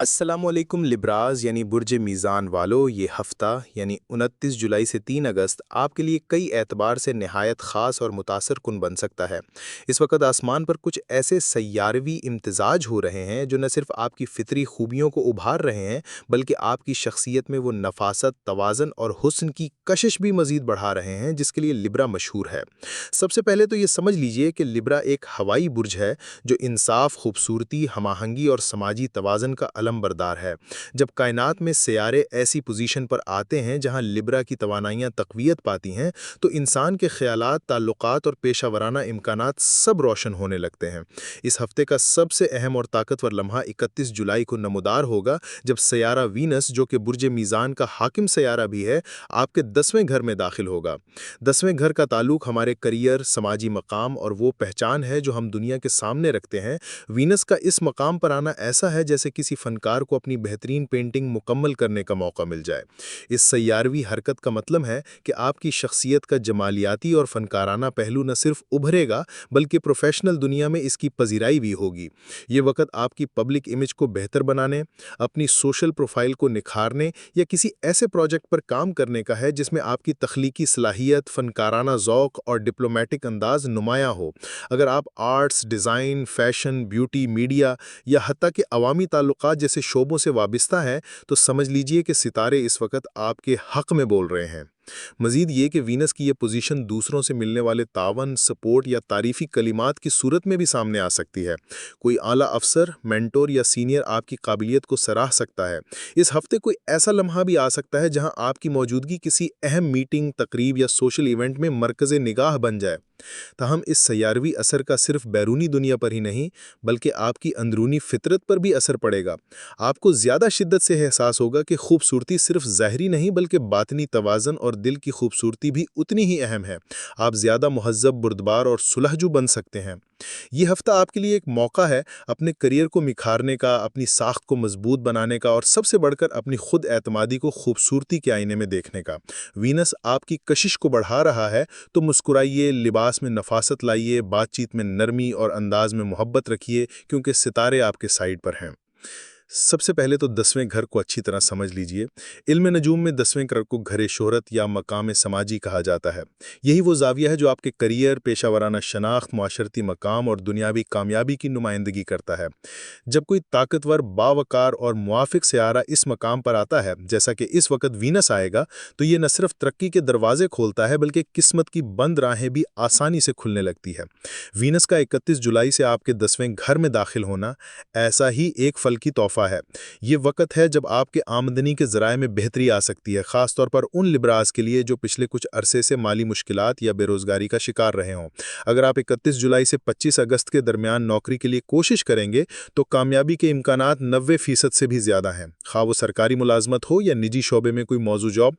अस्सलामुअलैकुम लिब्राज यानी बुर्ज मीज़ान वालों, ये हफ़्ता यानी 29 जुलाई से 3 अगस्त आपके लिए कई एतबार से नहायत ख़ास और मुतासर कुन बन सकता है। इस वक्त आसमान पर कुछ ऐसे सय्यारवी इम्तिजाज हो रहे हैं जो न सिर्फ आपकी फ़ितरी खूबियों को उभार रहे हैं, बल्कि आपकी शख्सियत में वो नफासत, तवाज़न और हुस्न की कशिश भी मज़ीद बढ़ा रहे हैं जिसके लिए लिब्रा मशहूर है। सबसे पहले तो ये समझ लीजिए कि लिब्रा एक हवाई बुर्ज है जो इंसाफ, खूबसूरती, हमाहंगी और समाजी तवाज़न का अलमबरदार है। जब कायनात में सियारे ऐसी पोजीशन पर आते हैं जहां लिब्रा की तवानाइयाँ तक़वियत पाती हैं, तो इंसान के ख़यालात, ताल्लुकात और पेशा वराना इम्कानात सब रोशन होने लगते हैं। इस हफ्ते का सबसे अहम और ताकतवर लम्हा 31 जुलाई को नमूदार होगा, जब सयारा वीनस, जो कि बुर्ज मीज़ान का हाकिम सयारा भी है, आपके 10वें घर में दाखिल होगा। 10वें घर का ताल्लुक हमारे करियर, समाजी मकाम और वो पहचान है जो हम दुनिया के सामने रखते हैं। वीनस का इस मकाम पर आना ऐसा है जैसे किसी फनकार को अपनी बेहतरीन पेंटिंग मुकम्मल करने का मौका मिल जाए। इस सय्यारवी हरकत का मतलब है कि आपकी शख्सियत का जमालियाती और फनकाराना पहलू न सिर्फ उभरेगा, बल्कि प्रोफेशनल दुनिया में इसकी पजीराई भी होगी। ये वक्त आपकी पब्लिक इमेज को बेहतर बनाने, अपनी सोशल प्रोफाइल को निखारने या किसी ऐसे प्रोजेक्ट पर काम करने का है जिसमें आपकी तख्लीकी सलाहियत, फनकाराना ज़ौक़ और डिप्लोमेटिक अंदाज नुमायाँ हो। अगर आप arts, design, fashion, beauty, media या हत्ता कि अवामी ताल्लुकात जैसे शोबों से वाबस्ता हैं, तो समझ लीजिए कि सितारे इस वक्त आपके हक़ में बोल रहे हैं। मज़ीद ये कि वीनस की ये पोजीशन दूसरों से मिलने वाले तावन, सपोर्ट या तारीफ़ी कलिमात की सूरत में भी सामने आ सकती है। कोई आला अफसर, मेंटोर या सीनियर आपकी काबिलियत को सराह सकता है। इस हफ्ते कोई ऐसा लम्हा भी आ सकता है जहां आपकी मौजूदगी किसी अहम मीटिंग, तकरीब या सोशल इवेंट में मरकज़ निगाह बन जाए। ताहम इस सयारवी असर का सिर्फ बैरूनी दुनिया पर ही नहीं, बल्कि आपकी अंदरूनी फितरत पर भी असर पड़ेगा। आपको ज़्यादा शिद्दत से एहसास होगा कि खूबसूरती सिर्फ ज़ाहरी नहीं, बल्कि बातनी तवाज़न और दिल की खूबसूरती भी उतनी ही अहम है। आप ज़्यादा मुहज़्ज़ब, बुर्दबार और सुलहजू बन सकते हैं। ये हफ्ता आपके लिए एक मौका है अपने करियर को निखारने का, अपनी साख्त को मजबूत बनाने का और सबसे बढ़कर अपनी खुद एतमादी को खूबसूरती के आईने में देखने का। वीनस आपकी कशिश को बढ़ा रहा है, तो मुस्कुराइए, लिबास में नफासत लाइए, बातचीत में नरमी और अंदाज में मोहब्बत रखिए, क्योंकि सितारे आपके साइड पर हैं। सबसे पहले तो 10वें घर को अच्छी तरह समझ लीजिए। इल्म नजूम में 10वें घर को घरे शोहरत या मकाम समाजी कहा जाता है। यही वो ज़ाविया है जो आपके करियर, पेशा वराना शनाख्त, माशरती मकाम और दुनियावी कामयाबी की नुमाइंदगी करता है। जब कोई ताकतवर, बावकार और मुआफिक सयारा इस मकाम पर आता है, जैसा कि इस वक्त वीनस आएगा, तो ये न सिर्फ तरक्की के दरवाजे खोलता है, बल्कि किस्मत की बंद राहें भी आसानी से खुलने लगती है। वीनस का 31 जुलाई से आपके 10वें घर में दाखिल होना ऐसा ही एक फल की तोहफा है। ये वक्त है जब आपके आमदनी के ज़राए में बेहतरी आ सकती है, ख़ासतौर पर उन लिब्रास के लिए जो पिछले कुछ अरसे से माली मुश्किलात या बेरोज़गारी का शिकार रहे हों। अगर आप 31 जुलाई से 25 अगस्त के दरमियान नौकरी के लिए कोशिश करेंगे, तो कामयाबी के इम्कानात 90% से भी ज़्यादा हैं, खा वो सरकारी मुलाजमत हो या निजी शोबे में कोई मौजू जॉब।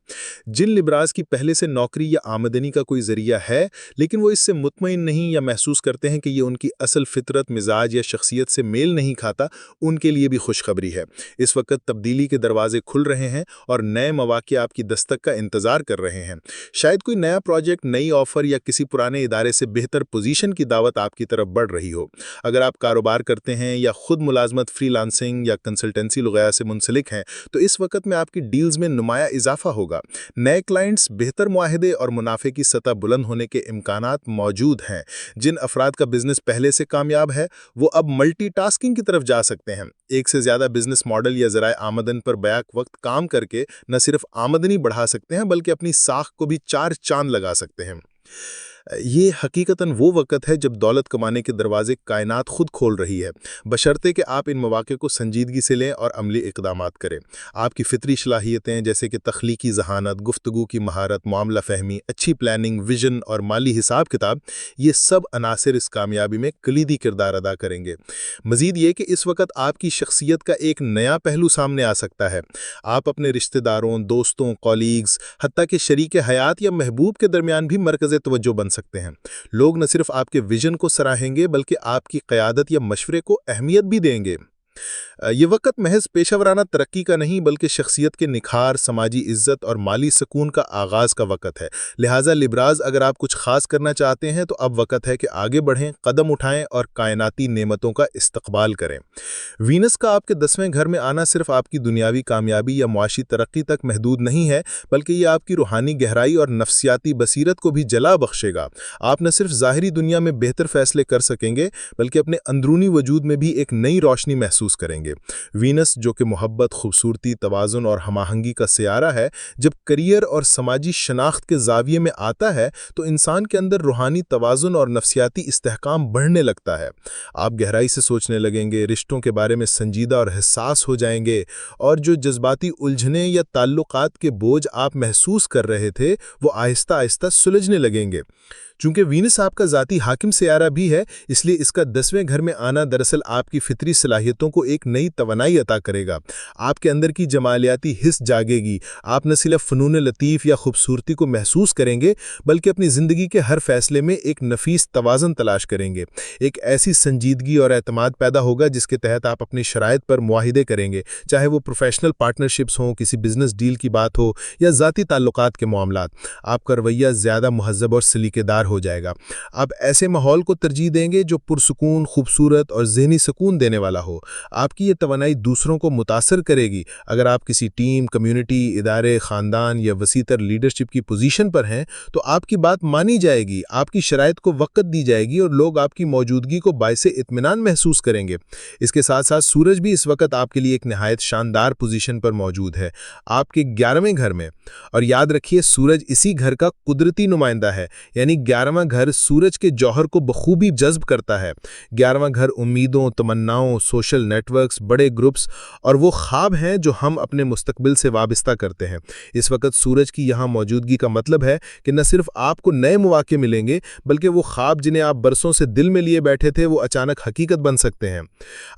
जिन लिब्रास की पहले से नौकरी या आमदनी का कोई ज़रिया है, लेकिन वो इससे मुतमईन नहीं या महसूस करते हैं कि ये उनकी असल फितरत, मिजाज या शख्सियत से मेल नहीं खाता, उनके लिए भी खुशखबरी है। इस वक्त तब्दीली के दरवाजे खुल रहे हैं और नए मौके आपकी दस्तक का इंतज़ार कर रहे हैं। शायद कोई नया प्रोजेक्ट, नई ऑफ़र या किसी पुराने इदारे से बेहतर पोजीशन की दावत आपकी तरफ बढ़ रही हो। अगर आप कारोबार करते हैं या खुद मुलाजमत, फ्रीलांसिंग या कंसल्टेंसी वगैरह से मुंसलिक हैं, तो इस वक्त में आपकी डील्स में नुमाया इजाफा होगा। नए क्लाइंट्स, बेहतर मुआहदे और मुनाफे की सतह बुलंद होने के इम्कानात मौजूद हैं। जिन अफराद का बिजनेस पहले से कामयाब है, वो अब मल्टीटास्किंग की तरफ जा सकते हैं। एक से ज़्यादा बिजनेस मॉडल या ज़राए आमदन पर बैक वक्त काम करके न सिर्फ आमदनी बढ़ा सकते हैं, बल्कि अपनी साख को भी चार चांद लगा सकते हैं। ये हकीकतन वो वक्त है जब दौलत कमाने के दरवाजे कायनात खुद खोल रही है, बशर्ते कि आप इन मौके को संजीदगी से लें और अमली इक़दामात करें। आपकी फितरी सलाहियतें जैसे कि तख्लीकी ज़हानत, गुफ्तगू की महारत, मामला फ़हमी, अच्छी प्लानिंग, विजन और माली हिसाब किताब, ये सब अनासिर इस कामयाबी में कलीदी किरदार अदा करेंगे। मज़ीद ये कि इस वक्त आपकी शख्सियत का एक नया पहलू सामने आ सकता है। आप अपने रिश्तेदारों, दोस्तों, कॉलीग्स, हत्ता कि शरीक हयात या महबूब के दरमियान भी मरकज़ तवज्जो बन सकते हैं। लोग न सिर्फ आपके विजन को सराहेंगे, बल्कि आपकी क़यादत या मशवरे को अहमियत भी देंगे। ये वक़्त महज़ पेशेवराना तरक्की का नहीं बल्कि शख्सियत के निखार, समाजी इज़्ज़त और माली सुकून का आगाज़ का वक़्त है। लिहाज़ा लिब्राज़, अगर आप कुछ ख़ास करना चाहते हैं तो अब वक़्त है कि आगे बढ़ें, कदम उठाएं और कायनाती नेमतों का इस्तक़बाल करें। वीनस का आपके 10वें घर में आना सिर्फ आपकी दुनियावी कामयाबी या मुआशी तरक्की तक महदूद नहीं है, बल्कि ये आपकी रूहानी गहराई और नफ्सियाती बसीरत को भी जला बख्शेगा। आप न सिर्फ ज़ाहिरी दुनिया में बेहतर फ़ैसले कर सकेंगे, बल्कि अपने अंदरूनी वजूद में भी एक नई रोशनी महसूस करेंगे। वीनस, जो कि मोहब्बत, खूबसूरती, तवाज़ुन और हमाहंगी का सियारा है, जब करियर और समाजी शनाख्त के ज़ाविये में आता है तो इंसान के अंदर रूहानी तवाज़ुन और नफ्सियाती इस्तेहकाम बढ़ने लगता है। आप गहराई से सोचने लगेंगे, रिश्तों के बारे में संजीदा और हसास हो जाएंगे, और जो जज्बाती उलझने या ताल्लुकात के बोझ आप महसूस कर रहे थे वो आहिस्ता आहिस्ता सुलझने लगेंगे। चूंकि वीनस आपका ज़ाती हाकिम सियारा भी है, इसलिए इसका 10वें घर में आना दरअसल आपकी फितरी सलाहियतों को एक नई तवानाई अता करेगा। आपके अंदर की जमालियाती हिस्स जागेगी। आप न सिर्फ फ़नून लतीफ़ या खूबसूरती को महसूस करेंगे, बल्कि अपनी ज़िंदगी के हर फैसले में एक नफीस तवाज़न तलाश करेंगे। एक ऐसी संजीदगी और एतमाद पैदा होगा जिसके तहत आप अपनी शराइत पर मुआहिदे करेंगे, चाहे वो प्रोफेशनल पार्टनरशिप्स हों, किसी बिजनेस डील की बात हो या ज़ाती ताल्लुकात के मामलात। आपका रवैया ज़्यादा मुहज़्ज़ब और सलीकेदार हो जाएगा। आप ऐसे माहौल को तरजीह देंगे जो पुरसुकून, खूबसूरत और ज़हनी सुकून देने वाला हो। आपकी ये तवानाई दूसरों को मुतासर करेगी। अगर आप किसी टीम, कम्युनिटी, इदारे, ख़ानदान या वसीतर लीडरशिप की पोजीशन पर हैं तो आपकी बात मानी जाएगी, आपकी शराइत को वक़्त दी जाएगी और लोग आपकी मौजूदगी को बाइसे इत्मीनान महसूस करेंगे। इसके साथ साथ सूरज भी इस वक्त आपके लिए एक नहायत शानदार पोजीशन पर मौजूद है, आपके 11वें घर में। और याद रखिए, सूरज इसी घर का कुदरती नुमाइंदा है, यानी 11वां घर सूरज के जौहर को बखूबी जज्ब करता है। 11वां घर उम्मीदों, तमन्नाओं, सोशल नेटवर्क्स, बड़े ग्रुप्स और वो ख्वाब हैं जो हम अपने मुस्तकबिल से वाबस्ता करते हैं। इस वक्त सूरज की यहाँ मौजूदगी का मतलब है कि न सिर्फ आपको नए मौके मिलेंगे, बल्कि वो ख्वाब जिन्हें आप बरसों से दिल में लिए बैठे थे वो अचानक हकीकत बन सकते हैं।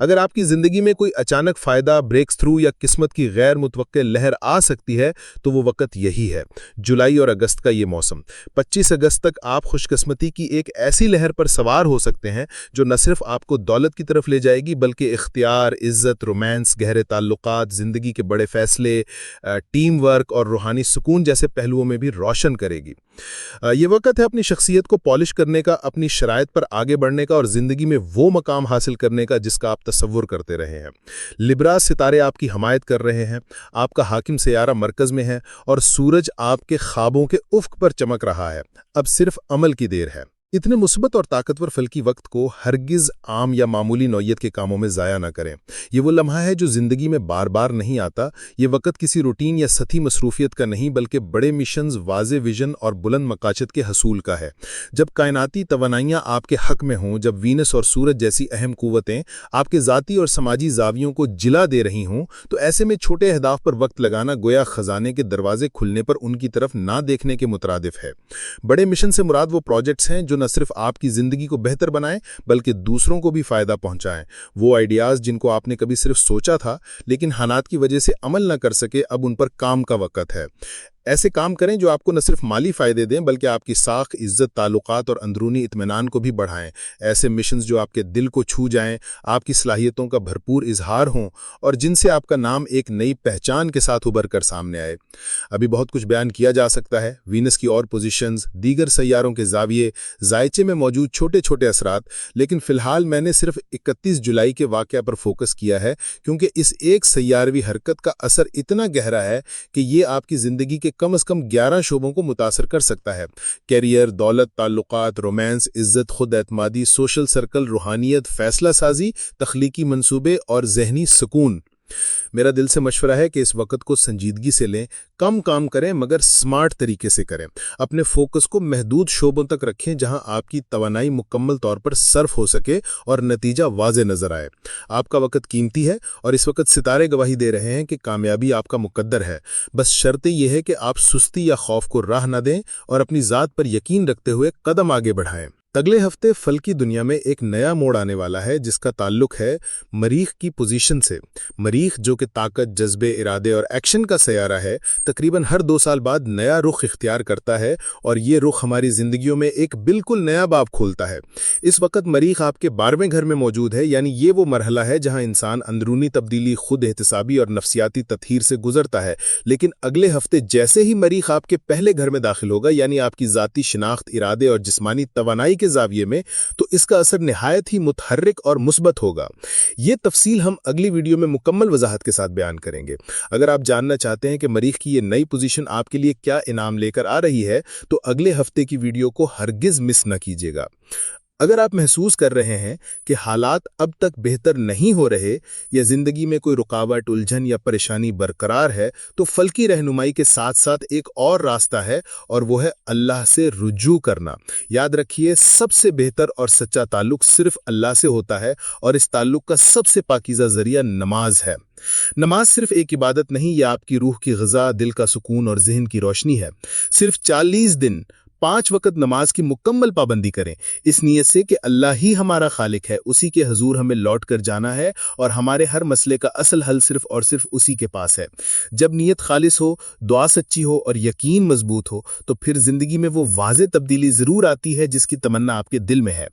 अगर आपकी ज़िंदगी में कोई अचानक फ़ायदा, ब्रेक थ्रू या किस्मत की गैर मुतवक्के लहर आ सकती है तो वो वक्त यही है, जुलाई और अगस्त का ये मौसम। 25 अगस्त तक आप खुशकिस्मती की एक ऐसी लहर पर सवार हो सकते हैं जो न सिर्फ आपको दौलत की तरफ ले जाएगी, बल्कि इख्तियार, इज़्ज़त, रोमांस, गहरे ताल्लुकात, ज़िंदगी के बड़े फैसले, टीम वर्क और रूहानी सुकून जैसे पहलुओं में भी रोशन करेगी। ये वक्त है अपनी शख्सियत को पॉलिश करने का, अपनी शराइत पर आगे बढ़ने का और ज़िंदगी में वो मकाम हासिल करने का जिसका आप तसव्वुर करते रहे हैं। लिब्रा सितारे आपकी हमायत कर रहे हैं, आपका हाकिम सियारा मरकज़ में है और सूरज आपके ख्वाबों के उफ़्क़ पर चमक रहा है। अब सिर्फ अमल की देर है। इतने मुस्बत और ताकतवर फलकी वक्त को हरगिज़ आम या मामूली नौयत के कामों में ज़ाया ना करें। ये वो लम्हा है जो ज़िंदगी में बार बार नहीं आता। ये वक्त किसी रूटीन या सती मसरूफियत का नहीं, बल्कि बड़े मिशंस, वाज़े विजन और बुलंद मकासद के हसूल का है। जब कायनाती तवानाइयाँ आपके हक़ में हों, जब वीनस और सूरज जैसी अहम कुव्वतें आपके ज़ाती और समाजी ज़ावियों को जिला दे रही हों, तो ऐसे में छोटे अहदाफ पर वक्त लगाना गोया ख़जाने के दरवाजे खुलने पर उनकी तरफ ना देखने के मुतरादिफ है। बड़े मिशन से मुराद वो प्रोजेक्ट्स हैं जो न सिर्फ आपकी ज़िंदगी को बेहतर बनाएं, बल्कि दूसरों को भी फ़ायदा पहुंचाएं। वो आइडियाज़ जिनको आपने कभी सिर्फ सोचा था लेकिन हालात की वजह से अमल न कर सके, अब उन पर काम का वक्त है। ऐसे काम करें जो आपको न सिर्फ माली फ़ायदे दें, बल्कि आपकी साख, इज़्ज़त, ताल्लुकात और अंदरूनी इत्मीनान को भी बढ़ाएं। ऐसे मिशंस जो आपके दिल को छू जाएं, आपकी सलाहियतों का भरपूर इजहार हों और जिनसे आपका नाम एक नई पहचान के साथ उभर कर सामने आए। अभी बहुत कुछ बयान किया जा सकता है, वीनस की और पोजीशंस, दीगर सैयारों के ज़ाविये, जायचे में मौजूद छोटे छोटे असरात, लेकिन फ़िलहाल मैंने सिर्फ 31 जुलाई के वाक़या पर फोकस किया है, क्योंकि इस एक सैयारवी हरकत का असर इतना गहरा है कि ये आपकी ज़िंदगी के कम से कम 11 शोबों को मुतासर कर सकता है। कैरियर, दौलत, ताल्लुकात, रोमांस, इज़्ज़त, खुद एतमादी, सोशल सर्कल, रूहानियत, फैसला साजी, तख्लीकी मंसूबे और जहनी सुकून। मेरा दिल से मशवरा है कि इस वक्त को संजीदगी से लें, कम काम करें मगर स्मार्ट तरीके से करें। अपने फोकस को महदूद शोबों तक रखें जहां आपकी तवानाई मुकम्मल तौर पर सर्फ हो सके और नतीजा वाज़े नज़र आए। आपका वक्त कीमती है और इस वक्त सितारे गवाही दे रहे हैं कि कामयाबी आपका मुकद्दर है। बस शर्त यह है कि आप सुस्ती या खौफ को राह न दें और अपनी ज़ात पर यकीन रखते हुए कदम आगे बढ़ाएं। اگلے ہفتے فلکی دنیا میں ایک نیا موڑ آنے والا ہے جس کا تعلق ہے مریخ کی پوزیشن سے۔ مریخ جو کہ طاقت، جذبے، ارادے اور ایکشن کا سیارہ ہے، تقریباً ہر 2 سال بعد نیا رخ اختیار کرتا ہے اور یہ رخ ہماری زندگیوں میں ایک بالکل نیا باب کھولتا ہے۔ اس وقت مریخ آپ کے 12ویں گھر میں موجود ہے، یعنی یہ وہ مرحلہ ہے جہاں انسان اندرونی تبدیلی، خود احتسابی اور نفسیاتی تطہیر سے گزرتا ہے۔ لیکن اگلے ہفتے جیسے ہی مریخ آپ کے پہلے گھر میں داخل ہوگا، یعنی آپ کی ذاتی شناخت، ارادے اور جسمانی توانائی کے زاویے میں، تو اس کا اثر نہایت ہی متحرک اور مثبت ہوگا۔ یہ تفصیل ہم اگلی ویڈیو میں مکمل وضاحت کے ساتھ بیان کریں گے۔ اگر آپ جاننا چاہتے ہیں کہ مریخ کی یہ نئی پوزیشن آپ کے لیے کیا انعام لے کر آ رہی ہے، تو اگلے ہفتے کی ویڈیو کو ہرگز مس نہ کیجیے گا۔ اگر آپ محسوس کر رہے ہیں کہ حالات اب تک بہتر نہیں ہو رہے یا زندگی میں کوئی رکاوٹ، الجھن یا پریشانی برقرار ہے، تو فلکی رہنمائی کے ساتھ ساتھ ایک اور راستہ ہے، اور وہ ہے اللہ سے رجوع کرنا۔ یاد رکھیے، سب سے بہتر اور سچا تعلق صرف اللہ سے ہوتا ہے، اور اس تعلق کا سب سے پاکیزہ ذریعہ نماز ہے۔ نماز صرف ایک عبادت نہیں، یہ آپ کی روح کی غذا، دل کا سکون اور ذہن کی روشنی ہے۔ صرف 40 دن 5 وقت نماز کی مکمل پابندی کریں، اس نیت سے کہ اللہ ہی ہمارا خالق ہے، اسی کے حضور ہمیں لوٹ کر جانا ہے، اور ہمارے ہر مسئلے کا اصل حل صرف اور صرف اسی کے پاس ہے۔ جب نیت خالص ہو، دعا سچی ہو اور یقین مضبوط ہو، تو پھر زندگی میں وہ واضح تبدیلی ضرور آتی ہے جس کی تمنا آپ کے دل میں ہے۔